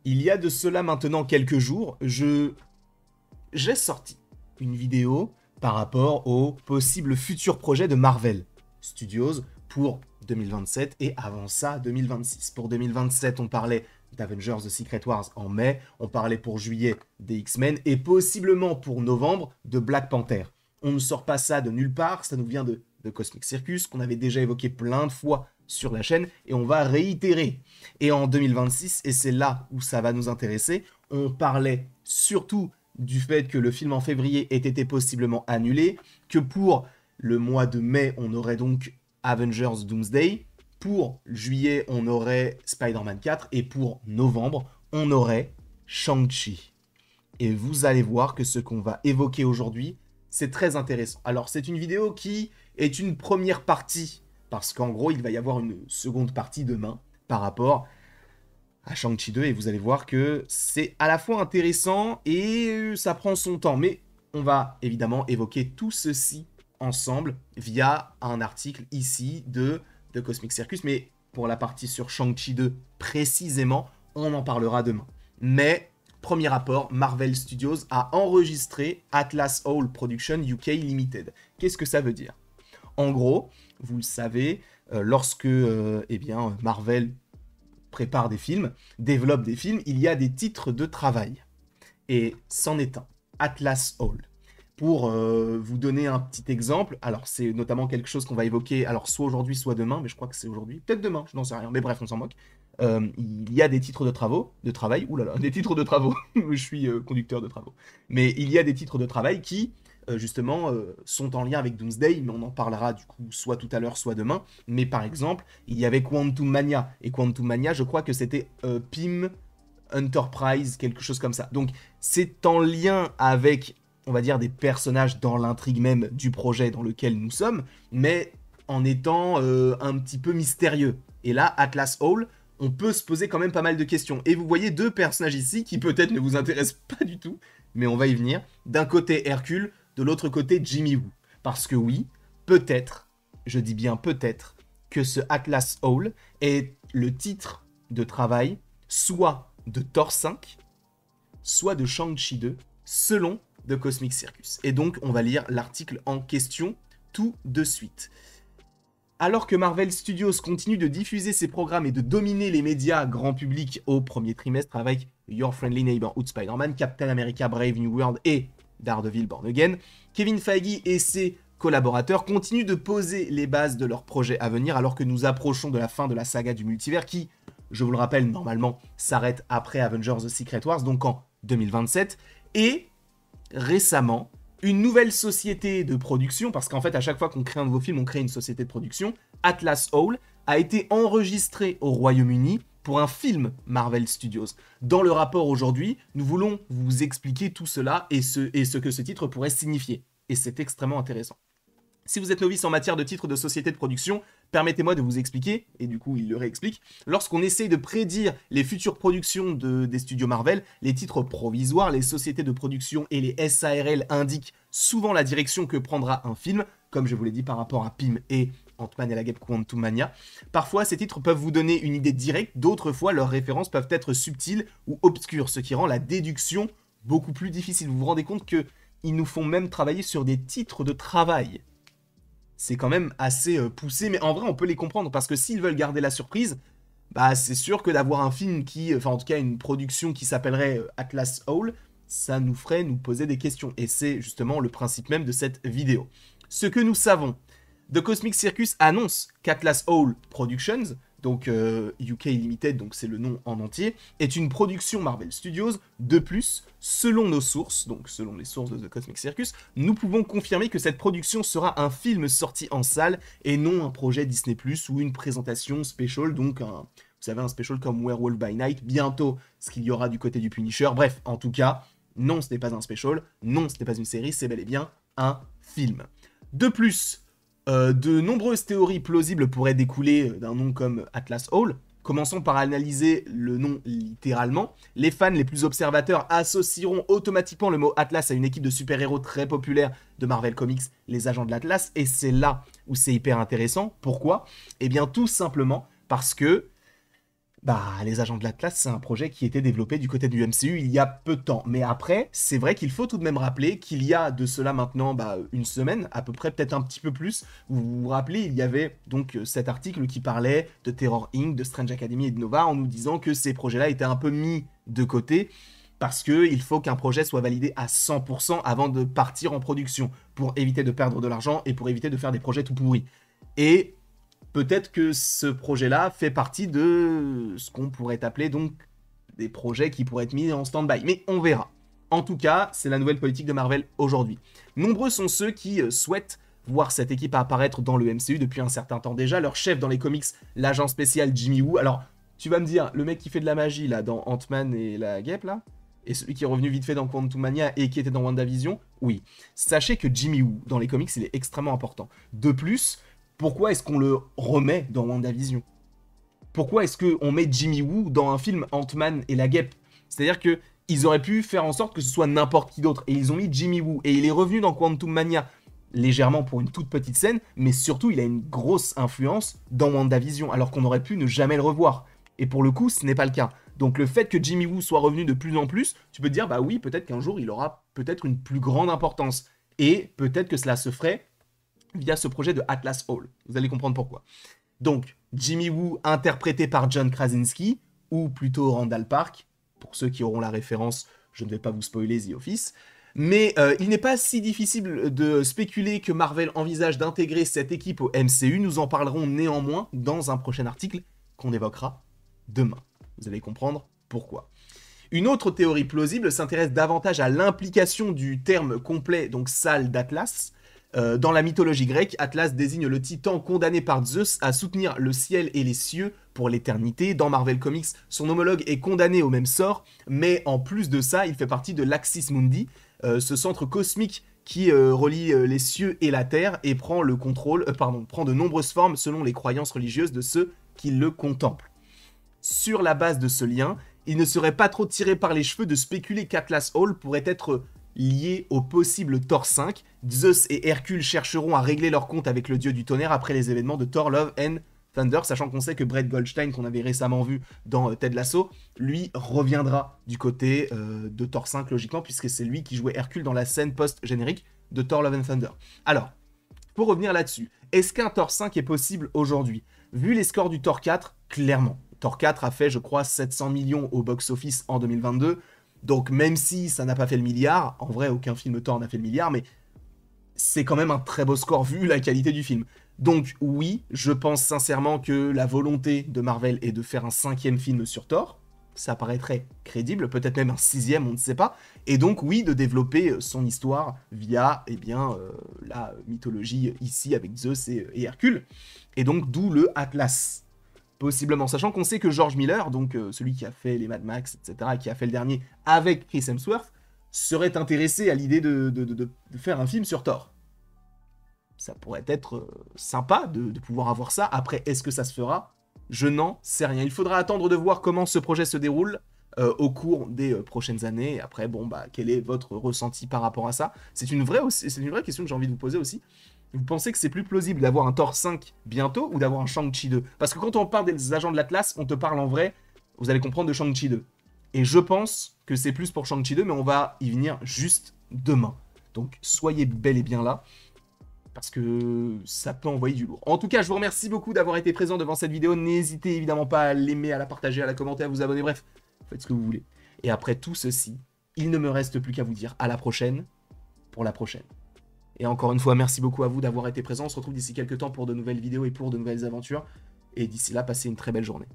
Il y a de cela maintenant quelques jours, j'ai sorti une vidéo par rapport aux possibles futurs projets de Marvel Studios pour 2027 et avant ça 2026. Pour 2027, on parlait d'Avengers The Secret Wars en mai, on parlait pour juillet des X-Men et possiblement pour novembre de Black Panther. On ne sort pas ça de nulle part, ça nous vient de Cosmic Circus qu'on avait déjà évoqué plein de fois sur la chaîne et on va réitérer. Et en 2026, et c'est là où ça va nous intéresser, on parlait surtout du fait que le film en février ait été possiblement annulé, que pour le mois de mai, on aurait donc Avengers Doomsday, pour juillet, on aurait Spider-Man 4, et pour novembre, on aurait Shang-Chi. Et vous allez voir que ce qu'on va évoquer aujourd'hui, c'est très intéressant. Alors, c'est une vidéo qui est une première partie, parce qu'en gros, il va y avoir une seconde partie demain, par rapport à Shang-Chi 2, et vous allez voir que c'est à la fois intéressant et ça prend son temps. Mais on va évidemment évoquer tout ceci ensemble via un article ici de Cosmic Circus. Mais pour la partie sur Shang-Chi 2 précisément, on en parlera demain. Mais premier rapport, Marvel Studios a enregistré Atlas Owl Production UK Limited. Qu'est-ce que ça veut dire? En gros, vous le savez, lorsque Marvel prépare des films, développe des films, il y a des titres de travail. Et c'en est un, Atlas Owl. Pour vous donner un petit exemple, alors c'est notamment quelque chose qu'on va évoquer, alors soit aujourd'hui, soit demain, mais je crois que c'est aujourd'hui, peut-être demain, je n'en sais rien, mais bref, on s'en moque. Il y a des titres de travail, oulala, des titres de travaux, je suis conducteur de travaux, mais il y a des titres de travail qui, justement, sont en lien avec Doomsday, mais on en parlera du coup soit tout à l'heure, soit demain. Mais par exemple, il y avait Quantum Mania, et Quantum Mania, je crois que c'était Pym Enterprise, quelque chose comme ça. Donc c'est en lien avec, on va dire, des personnages dans l'intrigue même du projet dans lequel nous sommes, mais en étant un petit peu mystérieux. Et là, Atlas Owl, on peut se poser quand même pas mal de questions. Et vous voyez deux personnages ici qui peut-être ne vous intéressent pas du tout, mais on va y venir. D'un côté Hercule, de l'autre côté Jimmy Woo. Parce que oui, peut-être, je dis bien peut-être, que ce Atlas Owl est le titre de travail soit de Thor 5, soit de Shang-Chi 2, selon The Cosmic Circus. Et donc, on va lire l'article en question tout de suite. Alors que Marvel Studios continue de diffuser ses programmes et de dominer les médias grand public au premier trimestre avec Your Friendly Neighborhood Spider-Man, Captain America Brave New World et Daredevil Born Again, Kevin Feige et ses collaborateurs continuent de poser les bases de leurs projets à venir alors que nous approchons de la fin de la saga du multivers qui, je vous le rappelle, normalement s'arrête après Avengers The Secret Wars, donc en 2027, et récemment, une nouvelle société de production, parce qu'en fait à chaque fois qu'on crée un nouveau film, on crée une société de production, Atlas Owl, a été enregistrée au Royaume-Uni pour un film Marvel Studios. Dans le rapport aujourd'hui, nous voulons vous expliquer tout cela et ce que ce titre pourrait signifier. Et c'est extrêmement intéressant. Si vous êtes novice en matière de titres de société de production, permettez-moi de vous expliquer, et du coup il le réexplique, lorsqu'on essaye de prédire les futures productions des studios Marvel, les titres provisoires, les sociétés de production et les SARL indiquent souvent la direction que prendra un film, comme je vous l'ai dit par rapport à Pym et Ant-Man et la Guêpe Quantum Mania. Parfois, ces titres peuvent vous donner une idée directe, d'autres fois, leurs références peuvent être subtiles ou obscures, ce qui rend la déduction beaucoup plus difficile. Vous vous rendez compte qu'ils nous font même travailler sur des titres de travail. C'est quand même assez poussé, mais en vrai, on peut les comprendre, parce que s'ils veulent garder la surprise, bah c'est sûr que d'avoir un film qui, enfin en tout cas une production qui s'appellerait Atlas Owl, ça nous ferait nous poser des questions. Et c'est justement le principe même de cette vidéo. Ce que nous savons, The Cosmic Circus annonce qu'Atlas Owl Productions, donc UK Limited, donc c'est le nom en entier, est une production Marvel Studios. De plus, selon nos sources, donc selon les sources de The Cosmic Circus, nous pouvons confirmer que cette production sera un film sorti en salle et non un projet Disney+, ou une présentation special, donc vous savez, un special comme Werewolf by Night, bientôt ce qu'il y aura du côté du Punisher. Bref, en tout cas, non, ce n'est pas un special, non, ce n'est pas une série, c'est bel et bien un film. De plus, de nombreuses théories plausibles pourraient découler d'un nom comme Atlas Owl. Commençons par analyser le nom littéralement. Les fans les plus observateurs associeront automatiquement le mot Atlas à une équipe de super-héros très populaire de Marvel Comics, les Agents de l'Atlas, et c'est là où c'est hyper intéressant. Pourquoi? Eh bien tout simplement parce que Bah, les Agents de l'Atlas, c'est un projet qui était développé du côté du MCU il y a peu de temps. Mais après, c'est vrai qu'il faut tout de même rappeler qu'il y a de cela maintenant une semaine, à peu près, peut-être un petit peu plus. Vous vous rappelez, il y avait donc cet article qui parlait de Terror Inc., de Strange Academy et de Nova, en nous disant que ces projets-là étaient un peu mis de côté parce qu'il faut qu'un projet soit validé à 100% avant de partir en production, pour éviter de perdre de l'argent et pour éviter de faire des projets tout pourris. Et peut-être que ce projet-là fait partie de ce qu'on pourrait appeler donc des projets qui pourraient être mis en stand-by. Mais on verra. En tout cas, c'est la nouvelle politique de Marvel aujourd'hui. Nombreux sont ceux qui souhaitent voir cette équipe apparaître dans le MCU depuis un certain temps déjà. Leur chef dans les comics, l'agent spécial Jimmy Woo. Alors, tu vas me dire, le mec qui fait de la magie là dans Ant-Man et la Guêpe là, et celui qui est revenu vite fait dans Quantumania et qui était dans WandaVision, oui. Sachez que Jimmy Woo, dans les comics, il est extrêmement important. De plus, pourquoi est-ce qu'on le remet dans WandaVision? Pourquoi est-ce qu'on met Jimmy Woo dans un film Ant-Man et la Guêpe? C'est-à-dire que ils auraient pu faire en sorte que ce soit n'importe qui d'autre. Et ils ont mis Jimmy Woo. Et il est revenu dans Quantum Mania légèrement pour une toute petite scène, mais surtout il a une grosse influence dans WandaVision, alors qu'on aurait pu ne jamais le revoir. Et pour le coup, ce n'est pas le cas. Donc le fait que Jimmy Woo soit revenu de plus en plus, tu peux te dire, bah oui, peut-être qu'un jour il aura peut-être une plus grande importance. Et peut-être que cela se ferait via ce projet de Atlas Hall. Vous allez comprendre pourquoi. Donc, Jimmy Woo interprété par John Krasinski, ou plutôt Randall Park, pour ceux qui auront la référence, je ne vais pas vous spoiler The Office, mais il n'est pas si difficile de spéculer que Marvel envisage d'intégrer cette équipe au MCU, nous en parlerons néanmoins dans un prochain article qu'on évoquera demain. Vous allez comprendre pourquoi. Une autre théorie plausible s'intéresse davantage à l'implication du terme complet, donc salle d'Atlas. Dans la mythologie grecque, Atlas désigne le titan condamné par Zeus à soutenir le ciel et les cieux pour l'éternité. Dans Marvel Comics, son homologue est condamné au même sort, mais en plus de ça, il fait partie de l'Axis Mundi, ce centre cosmique qui relie les cieux et la terre et prend de nombreuses formes selon les croyances religieuses de ceux qui le contemplent. Sur la base de ce lien, il ne serait pas trop tiré par les cheveux de spéculer qu'Atlas Hall pourrait être lié au possible Thor 5. Zeus et Hercule chercheront à régler leur compte avec le dieu du tonnerre après les événements de Thor Love and Thunder, sachant qu'on sait que Brett Goldstein, qu'on avait récemment vu dans Ted Lasso, lui reviendra du côté de Thor 5 logiquement, puisque c'est lui qui jouait Hercule dans la scène post-générique de Thor Love and Thunder. Alors, pour revenir là-dessus, est-ce qu'un Thor 5 est possible aujourd'hui? Vu les scores du Thor 4, clairement. Thor 4 a fait, je crois, 700 millions au box-office en 2022, donc même si ça n'a pas fait le milliard, en vrai aucun film Thor n'a fait le milliard, mais c'est quand même un très beau score vu la qualité du film. Donc oui, je pense sincèrement que la volonté de Marvel est de faire un 5e film sur Thor, ça paraîtrait crédible, peut-être même un 6e, on ne sait pas, et donc oui, de développer son histoire via la mythologie ici avec Zeus et Hercule, et donc d'où le Atlas. Possiblement, sachant qu'on sait que George Miller, donc celui qui a fait les Mad Max, etc., et qui a fait le dernier avec Chris Hemsworth, serait intéressé à l'idée de faire un film sur Thor. Ça pourrait être sympa de pouvoir avoir ça. Après, est-ce que ça se fera? Je n'en sais rien. Il faudra attendre de voir comment ce projet se déroule au cours des prochaines années. Et après, bon, bah, quel est votre ressenti par rapport à ça? C'est une vraie question que j'ai envie de vous poser aussi. Vous pensez que c'est plus plausible d'avoir un Thor 5 bientôt ou d'avoir un Shang-Chi 2? Parce que quand on parle des agents de l'Atlas, on te parle en vrai, vous allez comprendre, de Shang-Chi 2. Et je pense que c'est plus pour Shang-Chi 2, mais on va y venir juste demain. Donc soyez bel et bien là, parce que ça peut envoyer du lourd. En tout cas, je vous remercie beaucoup d'avoir été présent devant cette vidéo. N'hésitez évidemment pas à l'aimer, à la partager, à la commenter, à vous abonner, bref, faites ce que vous voulez. Et après tout ceci, il ne me reste plus qu'à vous dire à la prochaine, pour la prochaine. Et encore une fois, merci beaucoup à vous d'avoir été présents. On se retrouve d'ici quelques temps pour de nouvelles vidéos et pour de nouvelles aventures. Et d'ici là, passez une très belle journée.